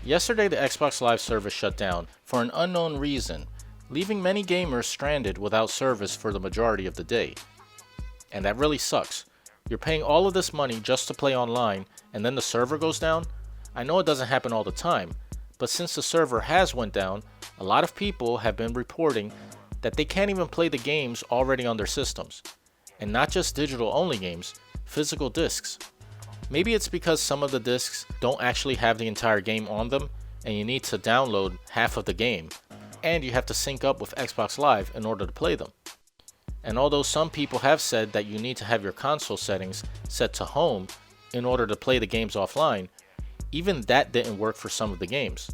Yesterday, the Xbox Live service shut down for an unknown reason, leaving many gamers stranded without service for the majority of the day. And that really sucks. You're paying all of this money just to play online, and then the server goes down? I know it doesn't happen all the time, but since the server has went down, a lot of people have been reporting that they can't even play the games already on their systems. And not just digital only games, physical discs. Maybe it's because some of the discs don't actually have the entire game on them, and you need to download half of the game, and you have to sync up with Xbox Live in order to play them. And although some people have said that you need to have your console settings set to home in order to play the games offline, even that didn't work for some of the games,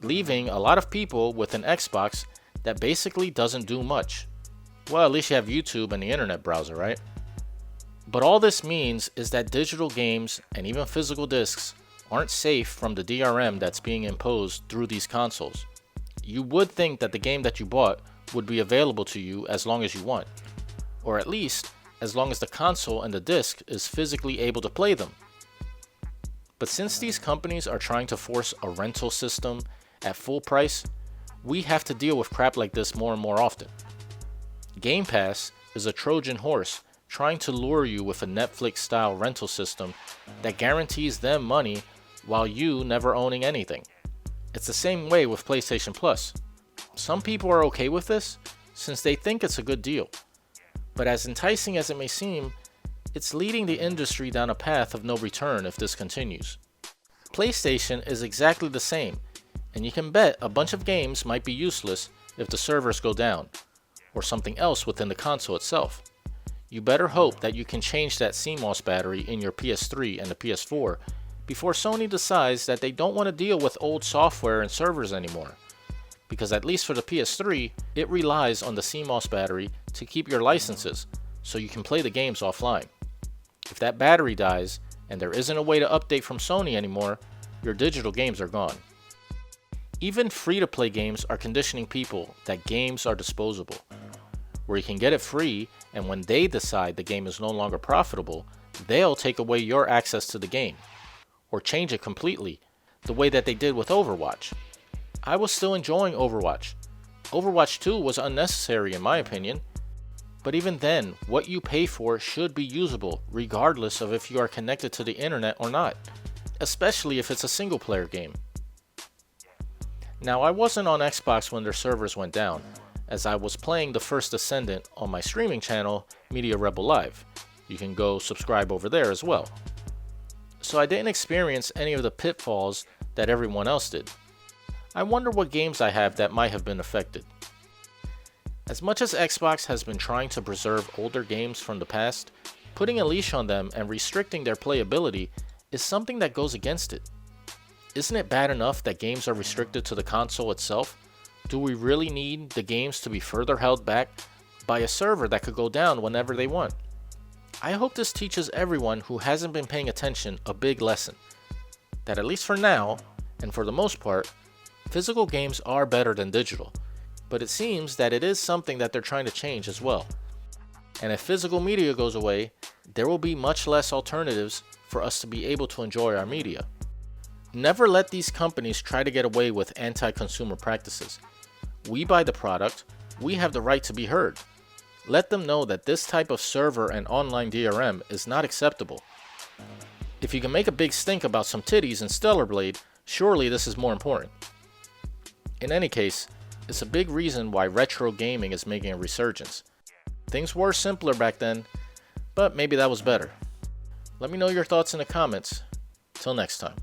leaving a lot of people with an Xbox that basically doesn't do much. Well, at least you have YouTube and the internet browser, right? But all this means is that digital games and even physical discs aren't safe from the DRM that's being imposed through these consoles. You would think that the game that you bought would be available to you as long as you want, or at least as long as the console and the disc is physically able to play them. But since these companies are trying to force a rental system at full price, we have to deal with crap like this more and more often. Game Pass is a Trojan horse trying to lure you with a Netflix-style rental system that guarantees them money while you never owning anything. It's the same way with PlayStation Plus. Some people are okay with this since they think it's a good deal. But as enticing as it may seem, it's leading the industry down a path of no return if this continues. PlayStation is exactly the same, and you can bet a bunch of games might be useless if the servers go down, or something else within the console itself. You better hope that you can change that CMOS battery in your PS3 and the PS4 before Sony decides that they don't want to deal with old software and servers anymore. Because at least for the PS3, it relies on the CMOS battery to keep your licenses so you can play the games offline. If that battery dies and there isn't a way to update from Sony anymore, your digital games are gone. Even free-to-play games are conditioning people that games are disposable, where you can get it free, and when they decide the game is no longer profitable, they'll take away your access to the game, or change it completely, the way that they did with Overwatch. I was still enjoying Overwatch. Overwatch 2 was unnecessary in my opinion, but even then, what you pay for should be usable regardless of if you are connected to the internet or not, especially if it's a single player game. Now, I wasn't on Xbox when their servers went down, as I was playing The First Descendant on my streaming channel, Media Rebel Live. You can go subscribe over there as well. So I didn't experience any of the pitfalls that everyone else did. I wonder what games I have that might have been affected. As much as Xbox has been trying to preserve older games from the past, putting a leash on them and restricting their playability is something that goes against it. Isn't it bad enough that games are restricted to the console itself? Do we really need the games to be further held back by a server that could go down whenever they want? I hope this teaches everyone who hasn't been paying attention a big lesson. That at least for now, and for the most part, physical games are better than digital. But it seems that it is something that they're trying to change as well. And if physical media goes away, there will be much less alternatives for us to be able to enjoy our media. Never let these companies try to get away with anti-consumer practices. We buy the product, we have the right to be heard. Let them know that this type of server and online DRM is not acceptable. If you can make a big stink about some titties in Stellar Blade, surely this is more important. In any case, it's a big reason why retro gaming is making a resurgence. Things were simpler back then, but maybe that was better. Let me know your thoughts in the comments. Till next time.